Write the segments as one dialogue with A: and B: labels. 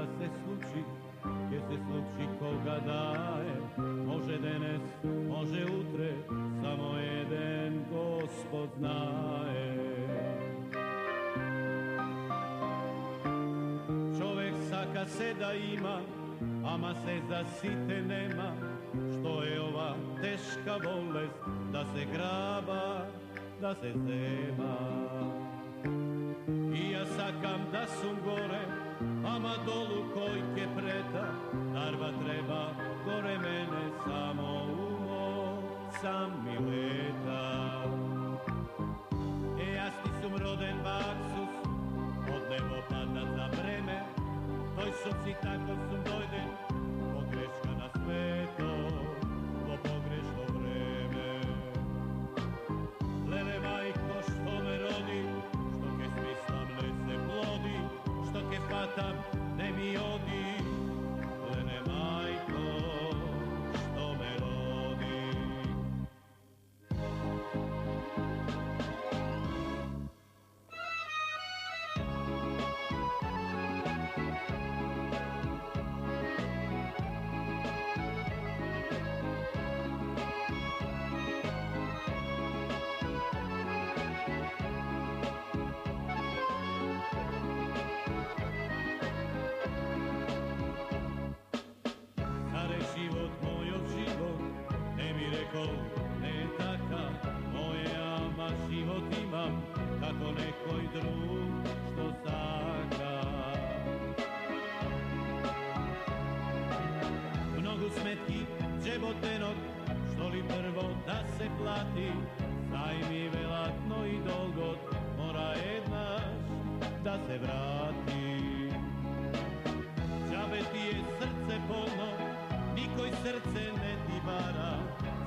A: da se sluči, ќе се случи кога да е. Може денес, може утре, само еден Господ знае. Човек сака се да има, ама се за сите нема. Што е ова тешка болест, да се граба, да се зема. И јас сакам да сум горе, ама долу кој ќе прета, дарба треба горе мене, само умо сам ми лета. Јас ти сум роден баксус, од небо паднат за време, тој сум си тако сум дојден, погрешка на свето, во погрешно време. Леле мајко што ме роди, што ке смислам не се плоди, што ке фатам не ми оди. Леле мајко што ме роди. Не е така, моја живот имам, како некој друг што сака. Многу сметки, джеботенок, што ли прво да се плати, зајми велатно и долгот, мора еднаш да се врати. Џабе ти е срце полно, никој срце не ти бара,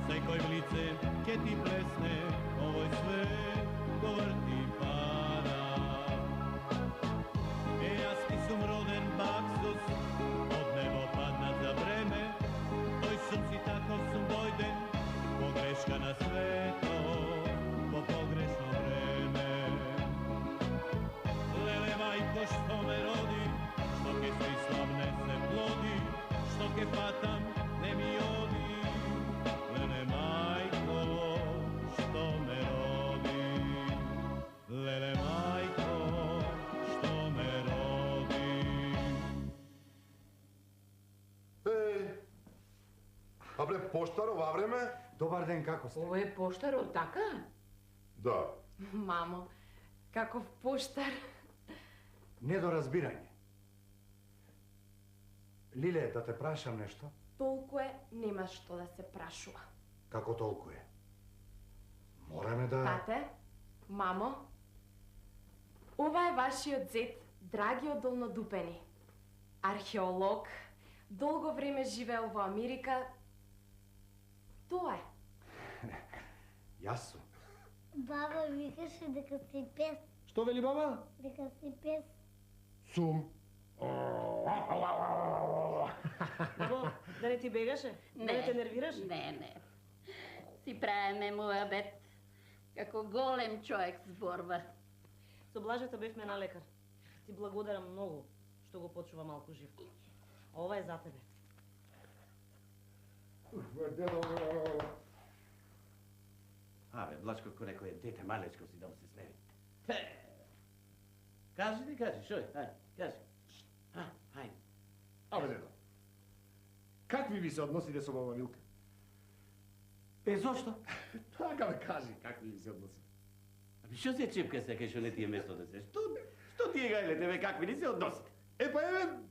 A: секој в лице ке ти плесне, овој свет го врти пара. Јас ти сум роден баксус, од небо паднат за време, тој сум си тако сум дојден, погрешка на свето, во погрешно време. Леле мајко што ме роди, што ке смислам не се плоди, што ке фатам не ми оди. Леле мајко што ме роди, леле мајко што ме роди.
B: А бре, поштар ова време?
C: Добар ден, како сте?
D: Ово е поштар, така?
B: Да.
D: Мамо, каков поштар?
C: Недоразбирање. Лиле, да те прашам нешто?
D: Толку е, нема што да се прашува.
C: Како толку е? Мораме да...
D: Тате, мамо, ова е вашиот зет, Драгиот Долнодупени. Археолог, долго време живеел во Америка. Тоа е.
C: Јас сум.
E: Баба викаше дека си пес.
F: Што вели баба?
E: Дека си пес.
F: Сум.
G: Бабо, да не ти бегаше? Да не те нервираше?
H: Не. Си правиме муабет, како голем човек зборва.
G: Со Блажета бевме на лекар. Ти благодарам многу што го почува малку жив. А ова е за тебе.
I: Абе, Блачко, ко некој дете малечко си да му се смеви. Кажи, шој, кажи. Хајде.
F: Абе, дедо, какви ви се односите со баба Милка?
I: Зошто?
F: Така да кажи, какви ви се односите?
I: Аби, шо се чепка сакаш, шо не ти е место да се? Што ти е гајле, тебе какви ни се односите?
F: Па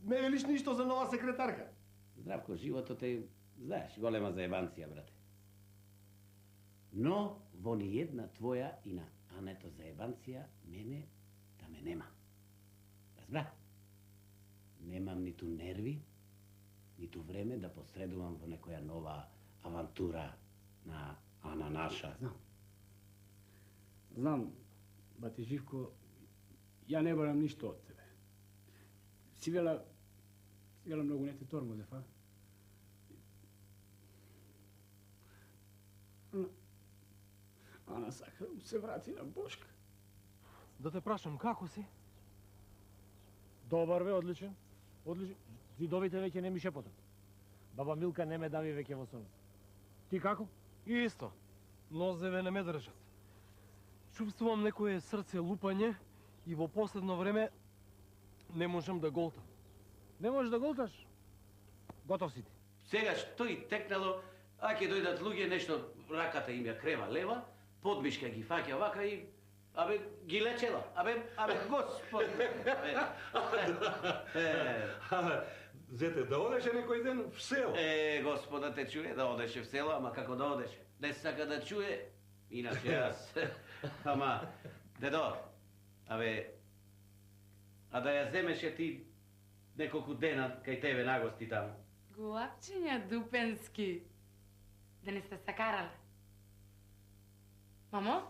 F: не велиш ништо за нова секретарка.
I: Здравко, животот е, знаеш, голема заебанција, брате. Но, во ни една твоја и на Ането заебанција, мене да ме нема. Разбра? Немам ниту нерви, ниту време да посредувам во некоја нова авантура на Ана наша.
J: Знам, бате Живко, ја не барам ништо од тебе. Си вела многу не те тормозев, а? Ана сака да му се врати на Бошка.
K: Да те прашам, како си?
F: Добар бе, одличен. Одлично. Зидовите веќе не ми шепотат. Баба Милка не ме дави веќе во сон. Ти како?
K: И исто. Нозеве не ме држат. Чувствувам некое срце лупање и во последно време не можам да голтам.
F: Не можеш да голташ? Готов си ти.
I: Сега што и текнало, а ќе дојдат луѓе, нешто раката им ја крема лева, подмишка ги фаќа вака и абе ги лечела. Абе господ.
C: Зете, да одеше некој ден в село?
I: Господа те чуе да одеше в село, ама како да одеше? Не сака да чуе, иначе јас. Ама, дедо, абе, а да ја земеше ти неколку дена кај тебе нагости таму.
D: Глапчиња Дупенски. Да не сте сакарали? Мамо?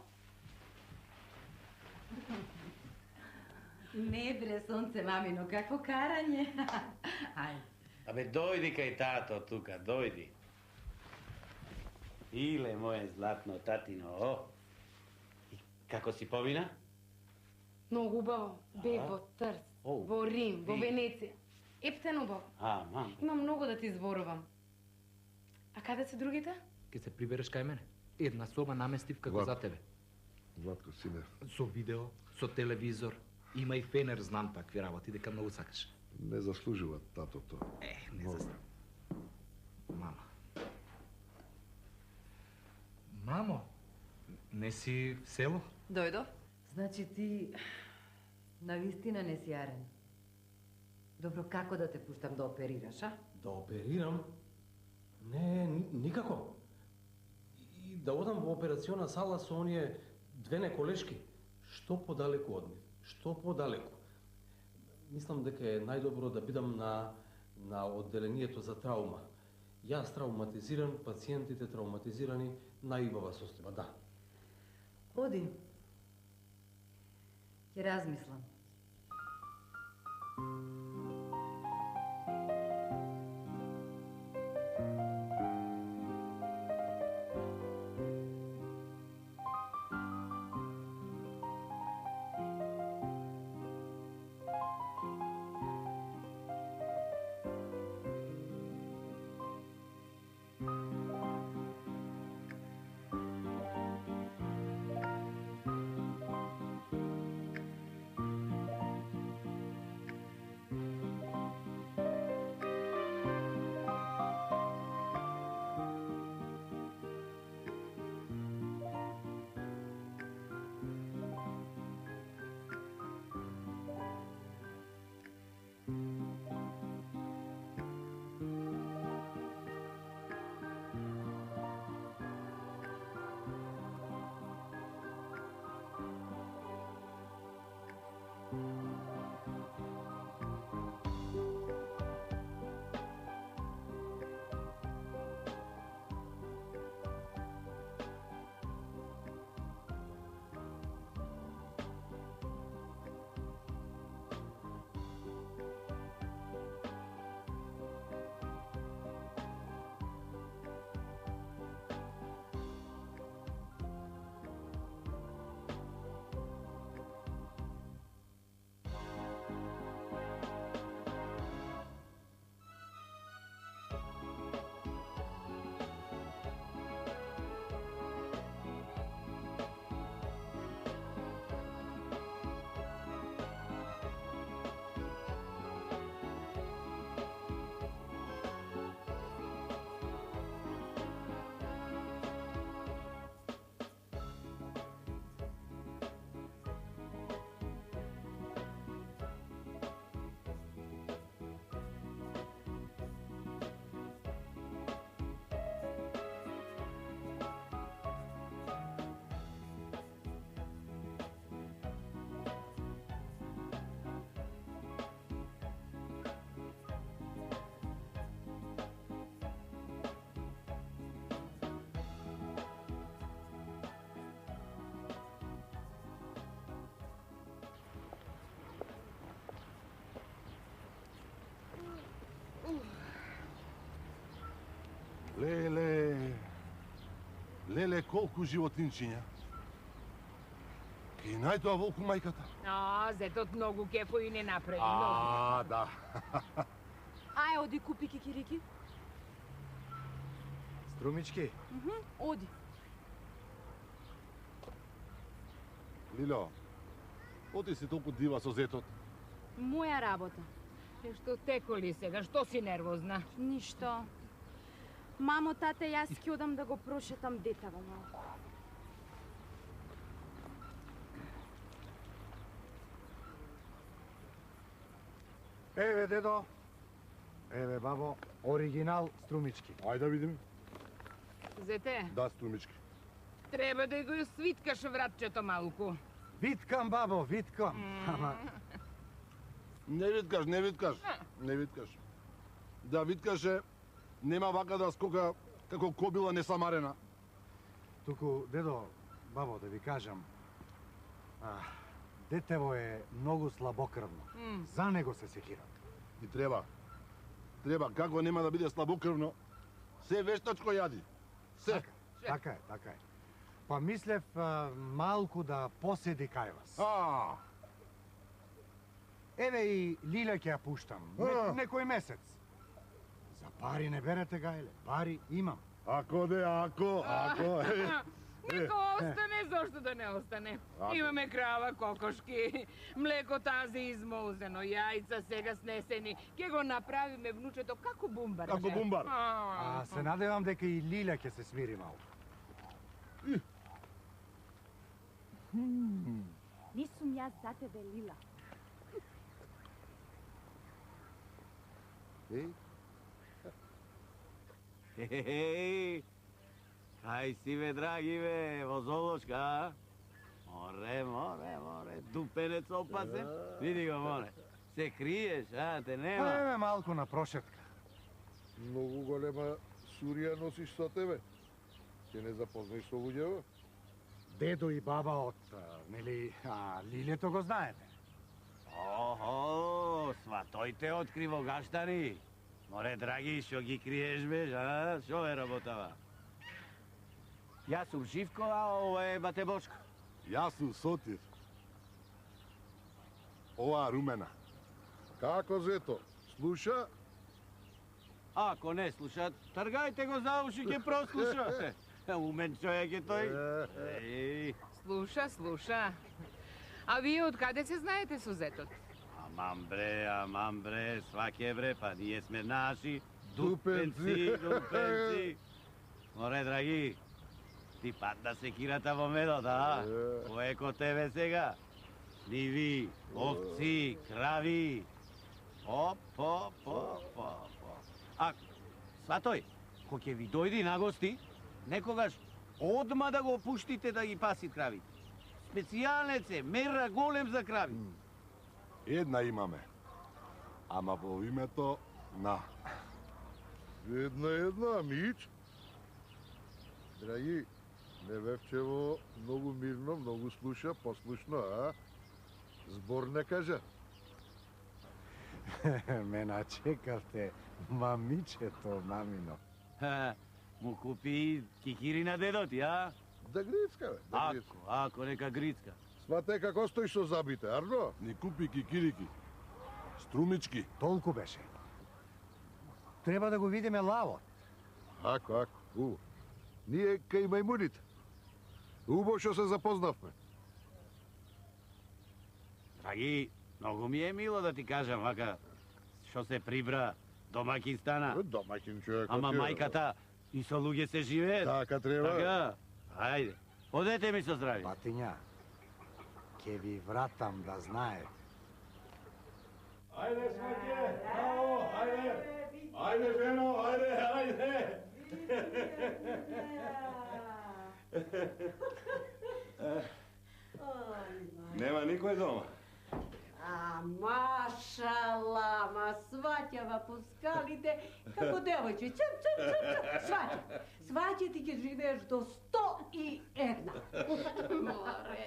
L: Не бре, сонце, мамино, какво карање? Ајде.
I: Абе, дојди кај тато тука, дојди. Иле, моje златно татино, о! И како си помина?
D: Многу убаво. Бег во Трст, во Рим, во Венеција. Ептен убаво.
I: Мам.
D: Имам многу да ти зборувам. А каде се другите?
M: Ке се прибереш кај мене. Една соба наместив како за тебе.
B: Владко, сине.
M: Со видео, со телевизор. Има и фенер, знам такви работи, дека многу сакаш.
B: Не заслужува татото.
M: Не заслужува. Мама. Мамо, не си в село?
L: Дојдов. Значи ти навистина не си јарен. Добро, како да те пуштам да оперираш, а?
K: Да оперирам? Не, никако. И да одам во операциона сала со оние две неколешки. Што подалеку од нив? Што подалеку? Мислам дека е најдобро да бидам на одделението за траума. Јас травматизиран, пациентите травматизирани, најубава состојба, да.
L: Оди. Ќе размислам.
B: Леле, колку животинчиња. И најдоа волку мајката.
N: Зетот многу кефо и не направи многу.
B: Да.
N: Ај, оди купи кикирики.
C: Струмички?
N: Оди.
B: Лило, оти си толку дива со зетот.
N: Моја работа.
O: Што теко ли сега? Што си нервозна?
N: Ништо. Мамо, тате, јас ќе одам да го прошетам детево малку.
C: Еве, дедо. Еве, бабо, оригинал струмички.
B: Ајде да видим.
O: Зете,
B: Да, струмички.
O: треба да го свиткаш вратчето малку.
C: Виткам, бабо, виткам. Ама,
B: Не виткаш, не виткаш. Не виткаш. Да виткаше, нема вака да скока како кобила несамарена.
C: туку, дедо, бабо, да ви кажам, детево е многу слабокрвно. За него се секирам.
B: И треба. Треба, како нема да биде слабокрвно, се вештачко јади. Се.
C: Така е, така е. Па мислев малку да поседи кај вас. Еве и Лиле ќе ја пуштам. Некој месец. За пари не берете, гајле. Пари имам.
B: Ако де, ако.
O: Нека остане, зошто да не остане. Имаме крава, кокошки, млеко тази измолзено, јајца сега снесени. Ке го направиме внучето како бумбар.
B: Како бумбар.
C: Се надевам дека и Лиле ќе се смири малку.
N: Нисум јас за тебе, Лила.
I: Ај си бе, драги бе, возолочка, а? Море, дупенец опасен. Види го, море. Се криеш, а? Те нема.
C: Еве малку на прошетка.
B: Многу голема сурија носиш со тебе. Ќе не запознаеш со луѓево?
C: Дедо и баба од, нели, Лилето го знаете.
I: Охо, сватојте откриво гаштани. Море, драги, шо ги криеш, бе, а? Шо е работава? Јас сум Живко, а ова е бате Бошко.
B: Јас сум Сотир. Ова Румена. Како зето? Слуша?
I: Ако не слушат, тргајте го за уши, ќе прослуша. Умен човек е тој.
O: Слуша. А вие од каде се знаете со зетот?
I: Амам бре, сваке бре, па ние сме наши дупенци. Море, драги, ти падна секирата во медот, а? Кој е ко тебе сега? Ниви, овци, крави. Опо. А, сватој, ко ќе ви дојди на гости, некогаш одма да го пуштите да ги паси кравите. Специјалнец е, мера голем за крави.
B: Една имаме. Ама во името на...
P: Една, Мич. Драги, Невевчево многу мирно, многу слуша, послушно, а? Збор не кажа.
C: Ме начекавте, мамичето, мамино.
I: Му купи кикири на дедо ти, а?
P: Да грицка, бе, да грицка.
I: Ако нека грицка.
P: Свате како стоиш со забите, Арно?
B: Ни купи кикирики. Струмички.
C: Толку беше. Треба да го видиме лавот.
P: Ако, убаво. Ние кај мајмуните. Убаво што се запознавме.
I: Драги, многу ми е мило да ти кажам, вака, што се прибра, домаќин стана.
P: Домаќин човек.
I: Ама мајката и со луѓе се живее.
P: Така треба.
I: Така, ајде, одете ми со здравје.
C: Батиња, ќе ви вратам да знаете.
B: Ајде, сваке! Браво, ајде! Ајде, жено, ајде! Нема никој дома.
H: Машала, ма сваќава по скалите, како девојче, чуп, сваќа ти ќе живееш до 101.
Q: Море,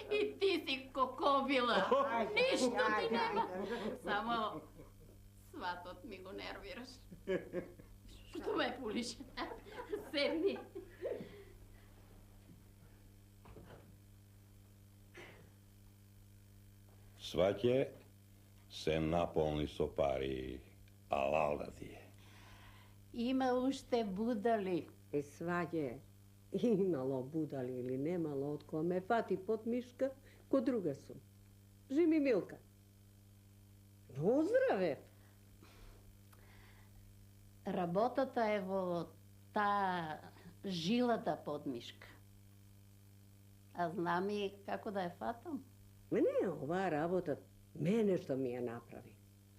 Q: и ти си кокобила, ништо ти нема, само сватот ми го нервираш. Што ме пулиш? Седни.
R: Сваќе се наполни со пари. Алала ти е.
H: Има уште будали.
S: Сваѓе, имало будали или немало, од која ме фати под мишка, ко друга сум. Жими Милка. Оздраве.
H: Работата е во таа жилата под мишка. А знам и како да ја фатам.
S: Не, оваа работа мене што ми ја направи.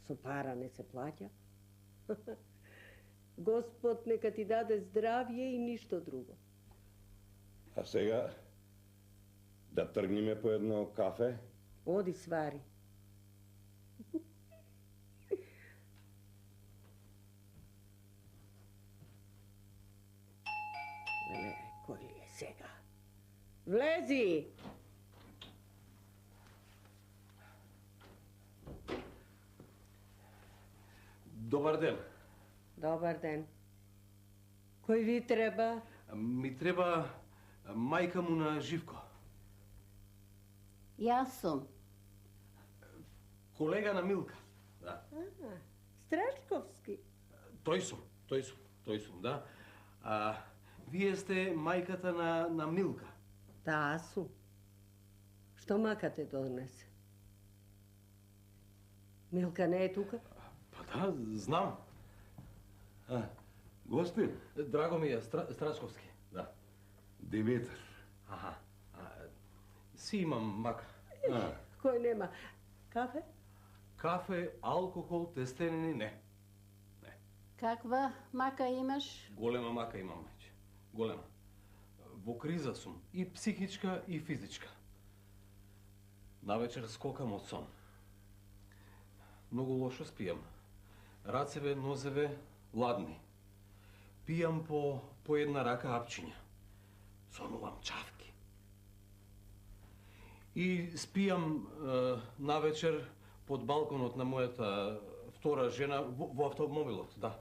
S: Со пара не се плаќа. Господ нека ти даде здравје и ништо друго.
R: А сега да тргнеме по едно кафе?
S: Оди свари. Леле, кој ли е сега? Влези!
K: Добар ден.
S: Добар ден. Кој ви треба?
K: Ми треба мајка му на Живко.
H: Јас сум.
K: Колега на Милка. Да.
S: Страшковски.
K: Тој сум, да. Вие сте мајката на Милка.
S: Да, сум. Што макате донесе? Милка не е тука?
K: Па да, знам.
R: Гостин?
K: Драго ми е, Страшковски. Да.
R: Димитар.
K: Аха. Си имам мака.
S: Кој нема? Кафе?
K: Кафе, алкохол, тестенини, не.
H: Каква мака имаш?
K: Голема мака имам, мајче. Голема. Во криза сум. И психичка, и физичка. Навечер скокам од сон. Многу лошо спијам. Рацеве, нозеве, ладни. Пијам по една рака апчиња. Сонувам чавки. И спијам навечер под балконот на мојата втора жена во автомобилот, да.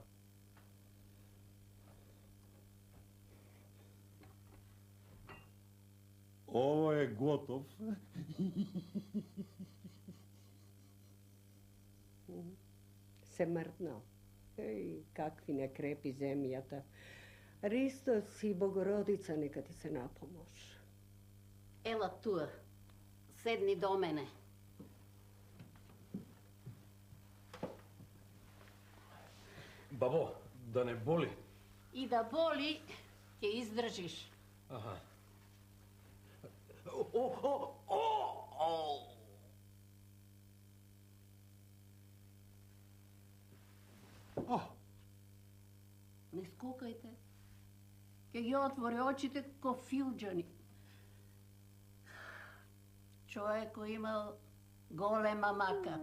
R: Ово е готов.
S: Се мртнал. Еј, какви не крепи земјата. Христос и Богородица нека ти се напомош.
H: Ела туа. Седни до мене.
K: Бабо, да не боли.
H: И да боли, ќе издржиш.
K: Аха.
H: Не скукајте. Ќе ги отвори очите ко филџани. Човек кој имал голема мака.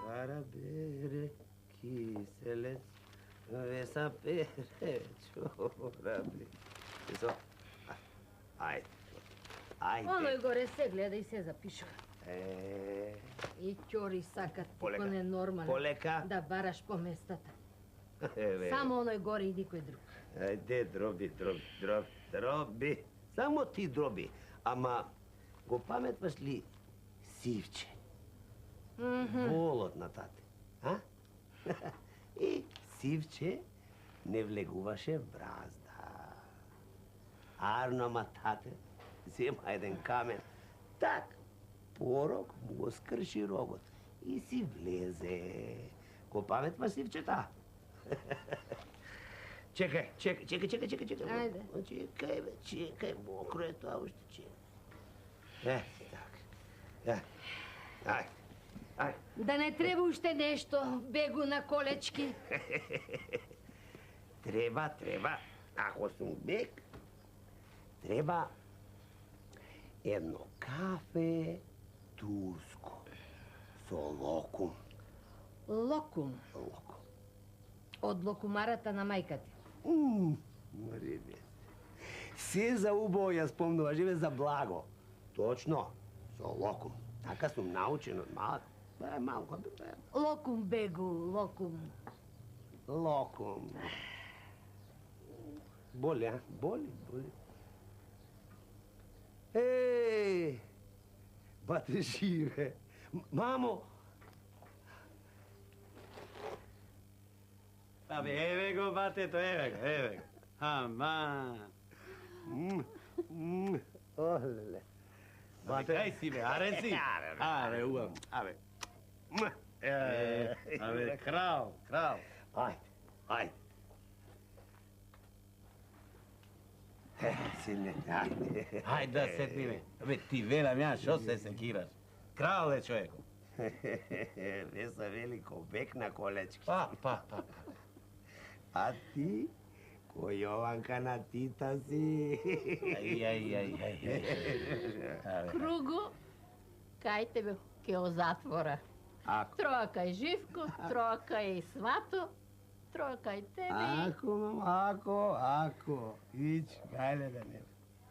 I: Пара бере, киселец, веса пере, чораби. Ајде.
T: Оној горе се гледа и се запишува. И ќори сакат
I: Полека.
T: тико ненормален.
I: Полека.
T: Да бараш по местата. Само оној горе и никој друг.
I: Ајде, дроби. Само ти дроби. Ама, го паметваш ли Сивче? Волот на тате, а? И Сивче не влегуваше в бразда. Арно, ама тате зема еден камен. Так, порок му го скрши рогот и си влезе. Го паметваш Сивчета? Чекај.
T: Ајде.
I: Чекај, мокро е тоа уште, чекај. Так. Ајде.
T: Да не треба уште нешто, бегу на колечки.
I: Треба. Ако сум бег, треба едно кафе турско со локум.
T: Локум? Од локумарата на мајка ти.
I: Марибе. Се за убаво ја спомнува, живе за благо. Точно, со локум. Така сум научен од малко. Малко.
T: Локум, бегу, локум.
U: Локом. Боли, а? Боли. Ей! Бате живе. Мамо! Абе, еве го, батето, еве го. Ама. Оле.
I: Бате, кај си, бе, аре си? Аре, убаво. Абе. Абе, крал.
U: Ајде. Сине, ајде.
I: Ајде да седни, бе. Абе, ти велам ја, шо се секираш? Крал е човеко.
U: Не са велико, бек на колечки.
I: Па.
U: А ти, кој Јованка на тита си.
I: Ај.
Q: Кругу, кај тебе ке о затвора. Троа кај Живко, троа кај Свато, троа кај тебе.
U: Ако. Ич, гајле да не.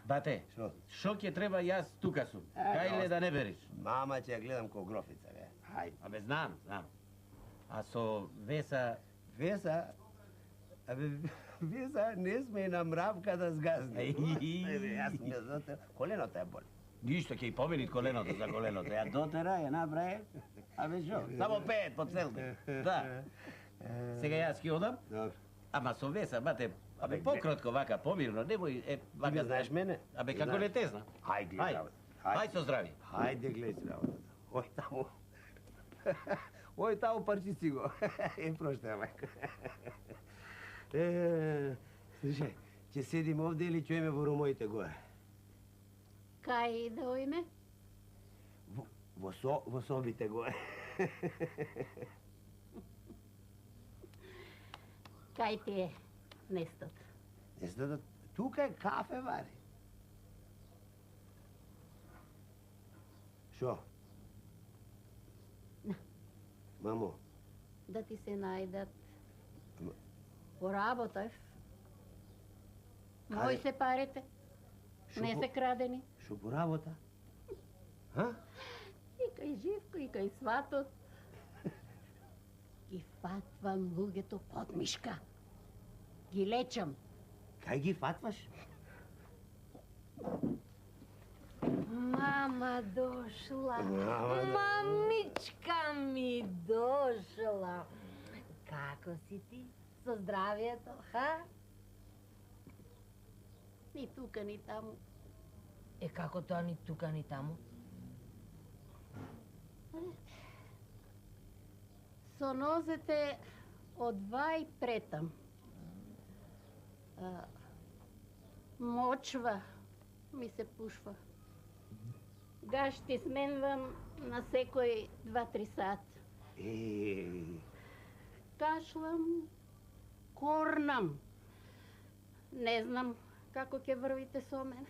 I: Бате, шо ќе треба јас тука сум? Кајле да не бериш?
U: Мама ќе ја гледам ко грофица, бе. Хајде.
I: Абе, знам. А со Веса...
U: Абе, Веса не сме и на мравка да сгазне. Јас сме затер. Коленото е боли.
I: Ништо ќе и помени коленото за коленото. Ја дотера, ја набрае. Абе, шо? Само пеет по целта. Да. Сега јас ќе одам.
U: Добро.
I: Ама со Веса, бате, абе, пократко вака, помирно, немој вака...
U: Ти знаеш мене?
I: Абе, како не те знам.
U: Хајде, гледай работа.
I: Хајде со здрави.
U: Хајде, гледай работа. Ој таму парчи си го. Прошта, мајка. Слушај, ќе седим овде или ќе име во румоите горе?
Q: Кај да оиме?
U: Во собите горе.
Q: Кај ти е местот?
U: Местот? Тука е кафе вари. Шо? Мамо.
Q: Да ти се најдат. Поработав. Мои се парите. Не се крадени.
U: Шо поработа? А?
Q: И кај Живко, и кај Сватот. Ги фатвам луѓето под мишка. Ги лечам.
U: Кај ги фатваш?
T: Мама дошла. Мамичка ми дошла. Како си ти? Со здравието, ха?
Q: Ни тука, ни таму.
T: Како тоа ни тука, ни таму?
Q: Со нозете одвај претам. Мочва ми се пушва. Гашти сменвам на секој 2-3 сат. Кашлам, корнам. Не знам како ќе врвите со мене.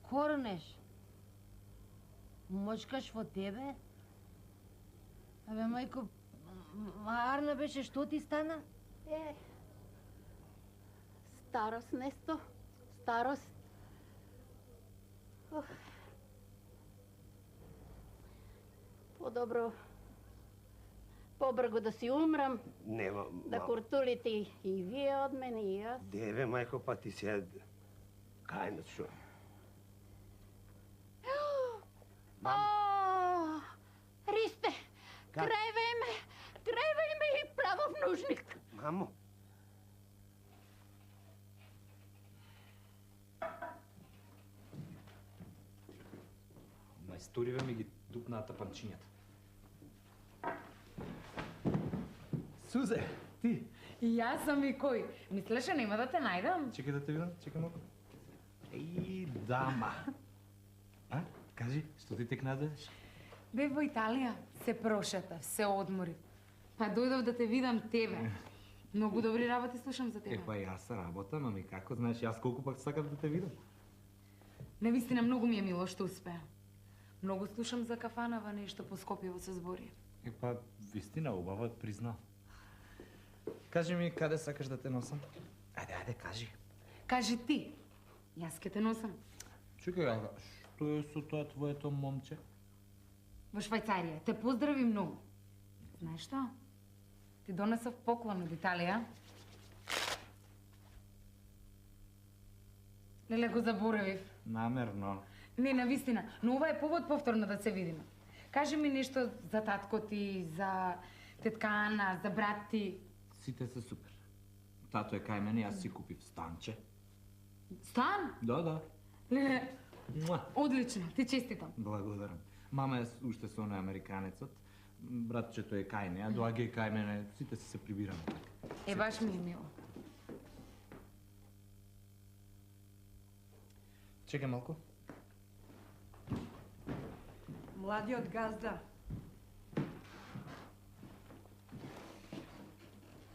T: Корнеш? Мочкаш во тебе? Абе, мајко, Арна беше, што ти стана?
Q: Старост, несто. Старост. Подобро, побрго да си умрам.
U: Нема,
Q: Да куртулите и вие од мене, и јас.
U: Деве, мајко, па ти се... Кајнат шо?
Q: Ристе, крајвај ме и правов нужник.
U: Мамо.
M: Мајсториве ми ги тупнаат тапанчињата.
K: Сузе, ти?
D: И јас сум и кој? Мислеше нема да те најдам?
M: Чекај да те видам, чекај малку. Еј, дама. А? Кажи, што ти тек надеш?
D: Бе во Италија, се прошетав, се одморив. Па дојдов да те видам тебе. Многу добри работи слушам за тебе.
M: Па јас работам, ами како, знаеш, јас колку пак сакам да те видам.
D: Навистина многу ми е мило што успеа. Многу слушам за кафанава, нешто по Скопјево се збори.
M: Па, вистина, убаво признав. Кажи ми, каде сакаш да те носам? Ајде, кажи.
D: Кажи ти, јас ке те носам.
M: Чекај, а што е со тоа твоето момче?
D: Во Швајцарија, те поздрави многу. Знаеш што? Ти донесов поклон од Италија. Леле, го заборавив.
M: Намерно.
D: Не, навистина, но ова е повод повторно да се видиме. Кажи ми нешто за татко ти, за тетка Ана, за брат ти.
M: Сите се супер. Тато е кај мене, јас си купив станче.
D: Стан?
M: Да.
D: Леле,
M: Муа.
D: одлично, ти честитам.
M: Благодарам. Мама е уште со оној американецот. Братчето е кај неа, доаѓа и кај мене, сите се прибираме така.
D: Е, баш ми е мило.
M: Чекај малку.
H: Младиот газда.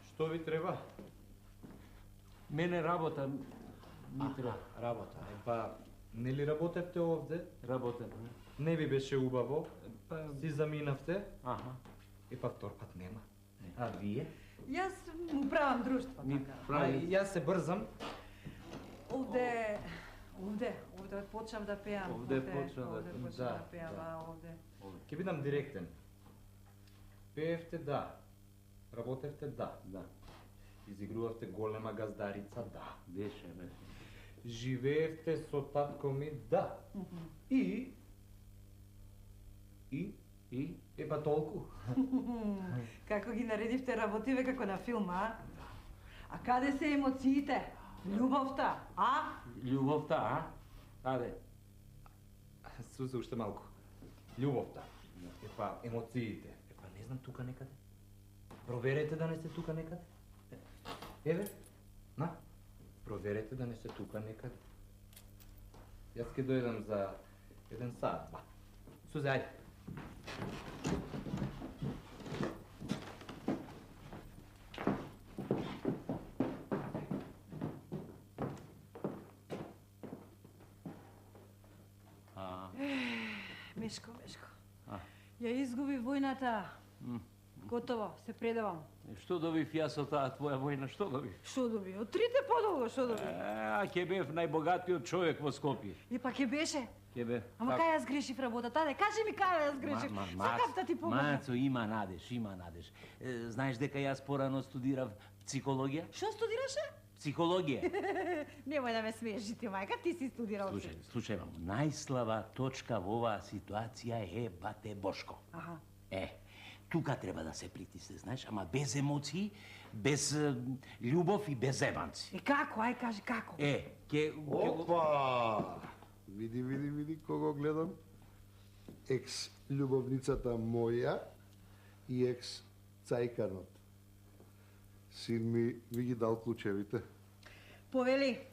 M: Што ви треба?
F: Мене работа ми треба.
M: Работа. Епа, нели работевте овде?
F: Работам.
M: Не ви беше убаво?
F: Па...
M: Си заминавте?
F: Аха.
M: Епа втор пат нема. А вие?
H: Јас му правам друштво.
M: Јас се брзам.
H: Овде почнав да пеам.
F: Овде почнав
H: да пеам, овде.
M: Ќе бидам директен. Пеевте да. Работевте да. Изигрувавте голема газдарица да.
F: Беше.
M: Живеевте со татко ми да. И? Епа толку.
H: Како ги наредивте работиве како на филм, а? А каде се емоциите? Љубовта, а?
F: Љубовта, а? Каде?
M: Сузе уште малку. Љубовта. Епа, емоциите. Епа, не знам тука некаде. Проверете да не се тука некаде. Еве, на. Проверете да не се тука некаде. Јас ќе дојдам за 1 сат, ба. Сузе, ајде.
H: Мешко. Ја изгуби војната. Готово, се предавам.
F: Што добив јас од таа твоја војна, што добив?
H: Што доби? Од трите подолго, што доби?
F: А, ќе бев најбогатиот човек во Скопје.
H: И па ќе беше.
F: Ќе бев.
H: Ама кај јас грешив работата? Аде, кажи ми кај јас грешив. Сакам да ти помогнам.
F: Мацо, има надеж. Знаеш дека јас порано студирав психологија?
H: Што студираше?
F: Психологија.
H: Немој да ме смееш ти, мајка, ти си студирал.
F: Слушај, најслаба точка во оваа ситуација е бате Бошко.
H: Аха.
F: Тука треба да се притисне, знаеш, ама без емоции, без љубов и без ебанци.
H: Како? Ај, кажи како?
P: Опа! Види кого гледам. Екс љубовницата моја и екс цајканот. Син ми ви ги дал клучевите.
H: Повели.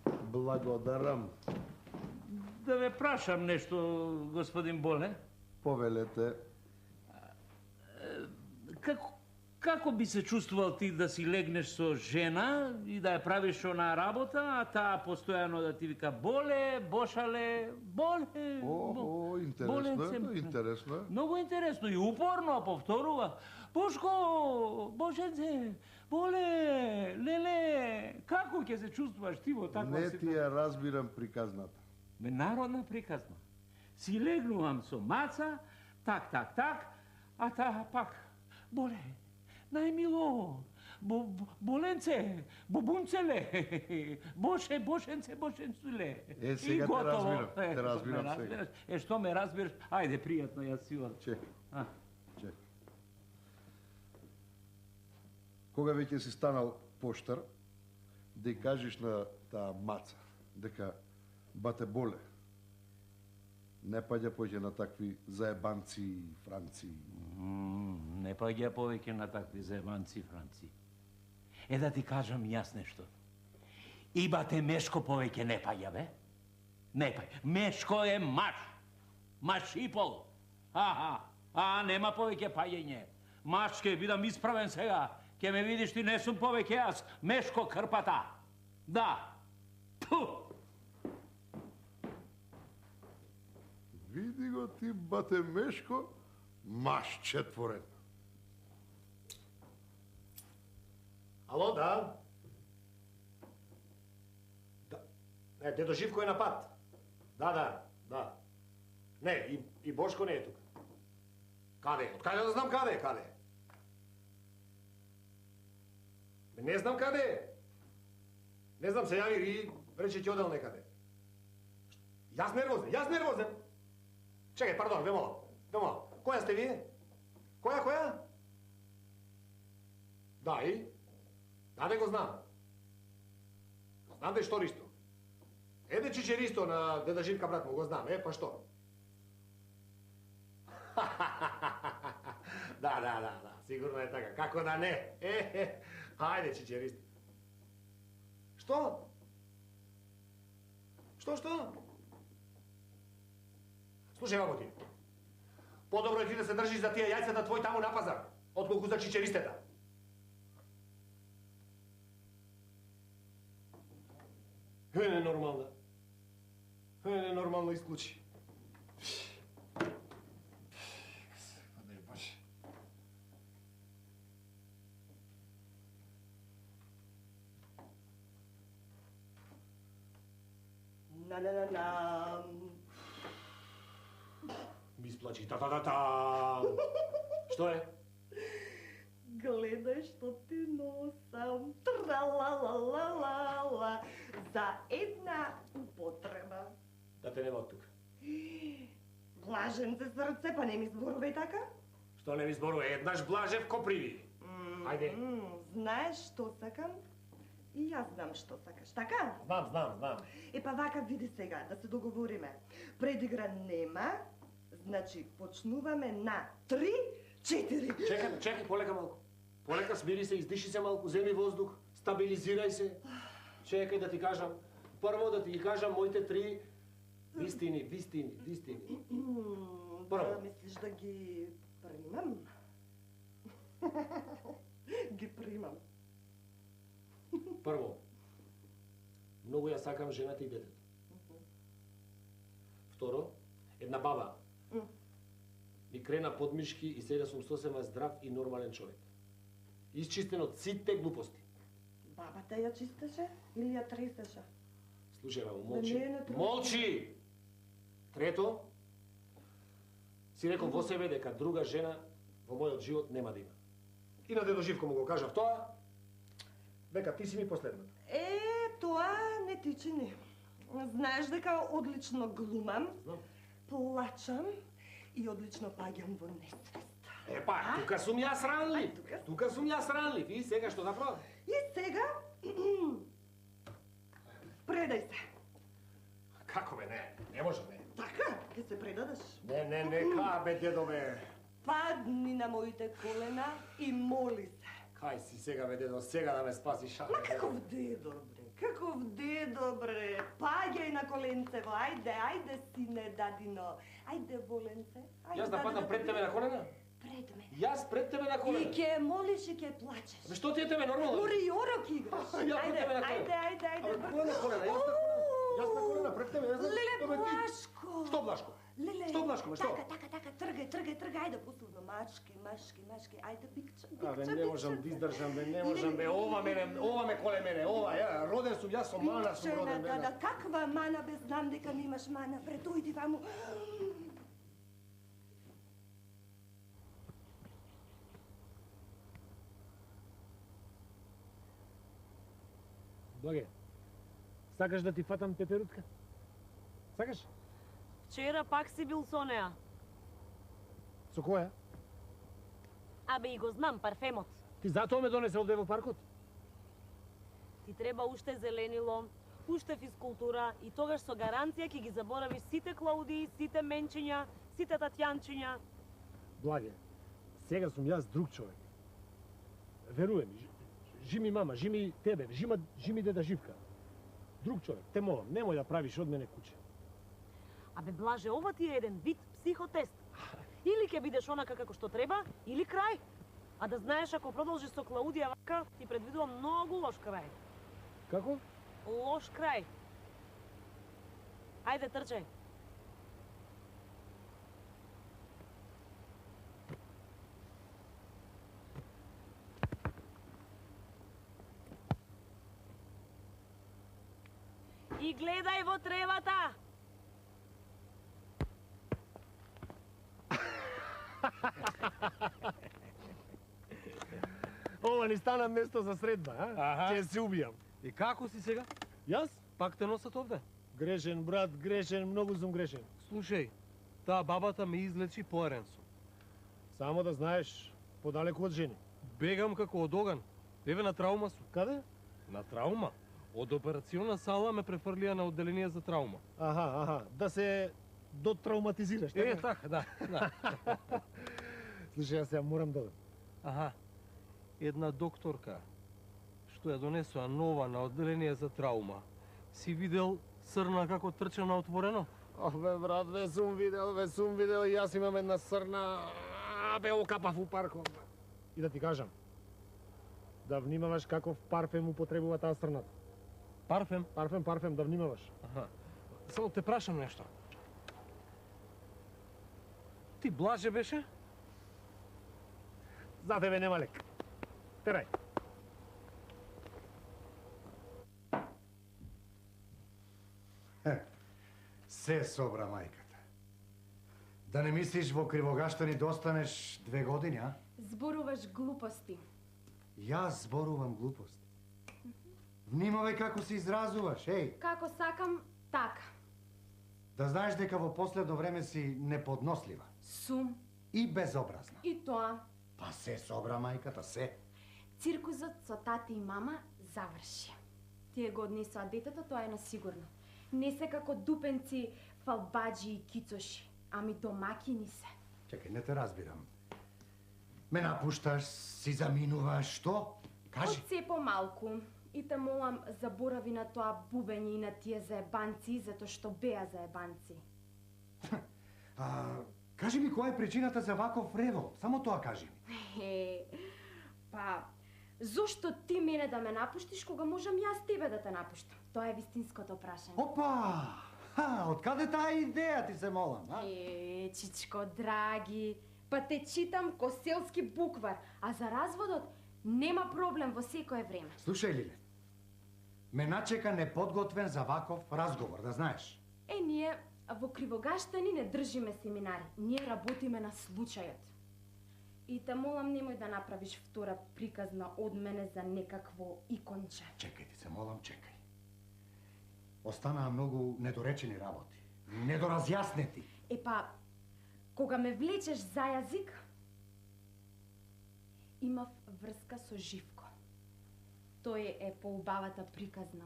P: Благодарам.
F: Да ве прашам нешто, господин Боле?
P: Повелете.
F: Како би се чувствувал ти да си легнеш со жена и да ја правиш онаа работа, а таа постојано да ти вика Боле, Бошале, Боле...
P: Интересно.
F: Многу интересно и упорно повторува. Бошко, Бошенце, Боле, Леле, како ќе се чувствуваш ти во таква
P: ситуација? Не ти ја разбирам приказната.
F: Народна приказна. Си легнувам со маца, так, а таа пак, Боле, најмило, Боленце, Бобунцеле, Бошенце, Бошенцуле.
P: Сега те разбирам сега.
F: Што ме разбираш? Ајде, пријатно, јас си од.
P: Чекај. Кога веќе си станал поштар, да кажеш на таа маца дека бате Боле не паѓа повеќе на такви заебанци и франци.
F: Не паѓа повеќе на такви заебанци и франци. Да ти кажам јас нешто. И бате Мешко повеќе не паѓа, бе? Не паѓа. Мешко е маш. Маш и пол. Нема повеќе паѓање. Маш ќе бидам исправен сега. Ке ме видиш ти, не сум повеќе јас. Мешко Крпата. Да.
P: Види го ти, бате Мешко, маш четворен.
C: Ало, да? Не, дедо Живко е на пат. Да. Не, и Бошко не е тука. Каде? Од каде да знам каде е?
K: Не знам каде е. Не знам, се јави и рече ќе одел некаде. Јас нервозен. Чекај, пардон, ве молам. Која сте вие? Која? Да, и? Да, го знам. Знам да е што Ристо. Еде Чиче Ристо на деда Живка, брат му, го знам. Па што? Да, сигурно е така. Како да не? Хајде, Чиче Ристо. Што? Слушај, вамо ти. Подобро е ти да се држиш за тие јајцата твој таму на пазар, отколку за чичеристета. Ненормално исклучи. Господи Боже.
G: На-на-на-на.
K: Ми isplači ta-ta-ta-ta. Što je?
G: Гледај што ти носам, тра-ла-ла-ла-ла-ла, за една употреба.
K: Да те нема од тука.
G: Блаженце срце, па не ми зборувај така?
K: Што не ми зборува? Еднаш блажев ко приви. Ајде.
G: Знаеш што сакам? И јас знам што сакаш, така?
K: Знам.
G: Па вака види сега, да се договориме. Предигра нема, значи почнуваме на 3, 4.
K: Чекај, полека малку. Полека, смири се, издиши се малку, земи воздух, стабилизирај се. Чекај да ти кажам. Прво да ти ги кажам моите 3 вистини.
G: Да мислиш да ги примам? Ги примам.
K: Прво, многу ја сакам жената и детето. Второ, една баба ми крена подмишки и сега сум сосема здрав и нормален човек. Исчистен од сите глупости.
G: Бабата ја чистеше или ја тресеше?
K: Слушај, мамо, молчи. Молчи! Трето, си рекол во себе дека друга жена во мојот живот нема да има. И на дедо Живко му го кажав тоа, века ти си ми последната.
G: Тоа не ти чини. Знаеш дека одлично глумам, плачам и одлично паѓам во несвест.
K: Тука сум јас ранлив. И сега што да правам?
G: И сега предај се.
K: Како бе, не може бе.
G: Така, ќе се предадеш.
K: Не, ка бе, дедо бе.
G: Падни на моите колена и моли се.
K: Кај си сега бе, дедо, сега да ме спасиш.
G: Каков дедо, бре. Паѓај на коленцево, ајде, сине дадино. Ајде, воленце.
K: Јас да падам пред тебе на колена?
G: Пред мене.
K: Јас пред тебе на колена?
G: И ќе молиш и ќе плачеш.
K: Бе, што ти е тебе нормално?
G: Мори и орок играш. Ајде.
K: Кој на колена? Јас на колена пред тебе.
G: Леле, Блашко.
K: Што Блашко?
G: Леле.
K: Што Блашко, што?
G: Така, тргај, ајде послушно, мачки, ајде бикче.
K: Абе, не можам да издржам, бе, ова ме коле мене, роден сум, јас сум мана, сум роден, бе.
G: Да, каква мана, бе, знам дека немаш мана, бре, дојди ваму.
K: Благе, сакаш да ти фатам пеперутка? Сакаш?
G: Вчера пак си бил со неа.
K: Со која?
G: Абе, и го знам, парфемот.
K: Ти затоа ме донесе овде во паркот?
G: Ти треба уште зеленило, уште физкултура и тогаш со гаранција ќе ги заборавиш сите Клаудии, сите Менчиња, сите Татјанчиња.
K: Благе, сега сум јас друг човек. Веруе ми, жими мама, жими тебе, жими деда Живка. Друг човек, те молам, немој да правиш од мене куче.
G: Абе, Блаже, ова ти е еден вид психотест. Или ќе бидеш онака како што треба, или крај. А да знаеш, ако продолжиш со Клаудија вака, ти предвидувам многу лош крај.
K: Како?
G: Лош крај. Ајде, трчај. И гледај во тревата!
K: Ова
A: ни стана место за средба, а? Ќе се убијам.
K: И како си сега?
A: Јас?
K: Пак те носат овде?
A: Грешен, брат, грешен, многу сум грешен.
K: Слушај, таа бабата ме излечи поерен сум.
A: Само да знаеш, подалеку од жени.
K: Бегам како од оган. Еве на траума сум.
A: Каде?
K: На траума. Од операциона сала ме префрлија на одделение за траума.
A: Аха, да се дотравматизираш, така?
K: Така, да.
A: Слушај, јас сега морам да одам.
K: Аха. Една докторка, што ја донесоа нова на одделение за траума, си видел срна како трча на отворено?
A: Бе, брат, ве сум видел и јас имам една срна, бе, окапав у парков. И да ти кажам, да внимаваш каков парфем употребува таа срната.
K: Парфем?
A: Парфем, да внимаваш.
K: Аха. Само те прашам нешто. Ти Блаже беше?
A: За тебе нема лек. Терај.
C: Се собра мајката. Да не мислиш во Кривогаштани да останеш 2 години, а?
N: Зборуваш глупости.
C: Јас зборувам глупости. Внимавај како се изразуваш, еј.
N: Како сакам, така.
C: Да знаеш дека во последно време си неподнослива.
N: Сум.
C: И безобразна.
N: И тоа.
C: Па се собра мајката, се.
N: Циркузот со тати и мама заврши. Тие го однесоа детето, тоа е насигурно. Не се како дупенци, фалбаджи и кицоши, ами домакини се.
C: Чекај, не те разбирам. Ме напушташ, си заминуваш, што? Кажи.
N: Од се помалку. И те молам, заборави на тоа бубење и на тие заебанци, затоа што беа заебанци.
C: Кажи ми која е причината за ваков револ, само тоа кажи ми.
N: Па, зошто ти мене да ме напуштиш, кога можам јас тебе да те напуштам? Тоа е вистинското прашање.
C: Опа! Од каде таа идеја ти се молам, а?
N: Чичко, драги, па те читам ко селски буквар, а за разводот нема проблем во секое време.
C: Слушај, Лиле, ме начека неподготвен за ваков разговор, да знаеш.
N: Ние во Кривогаштани не држиме семинари, ние работиме на случајот. И те молам, немој да направиш втора приказна од мене за некакво иконче.
C: Чекај, ти се молам, чекај. Останаа многу недоречени работи, недоразјаснети.
N: Епа, кога ме влечеш за јазик, имав врска со Живко. Тој е поубавата приказна.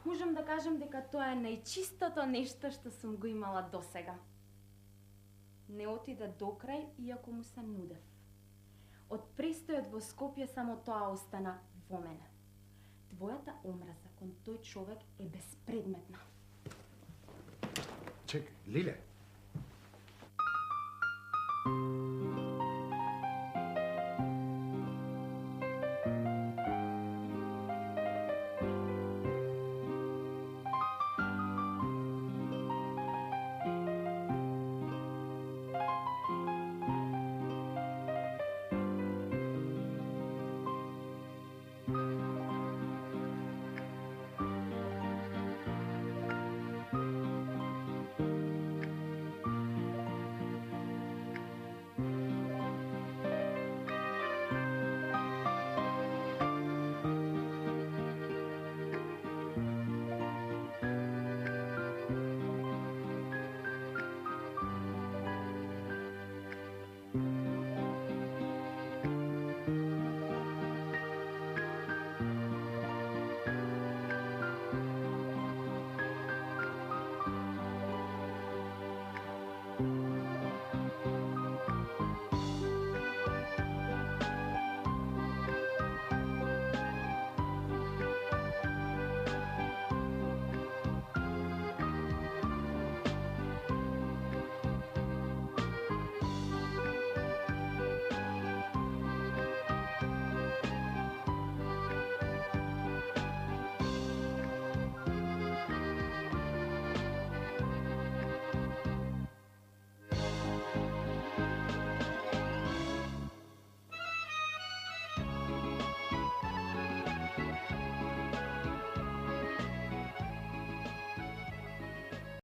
N: Можам да кажам дека тоа е најчистото нешто што сум го имала досега. Не отиде до крај, иако му се нудев. Од престојот во Скопје само тоа остана во мене. Твојата омраза кон тој човек е безпредметна.
C: Чекај, Лиле,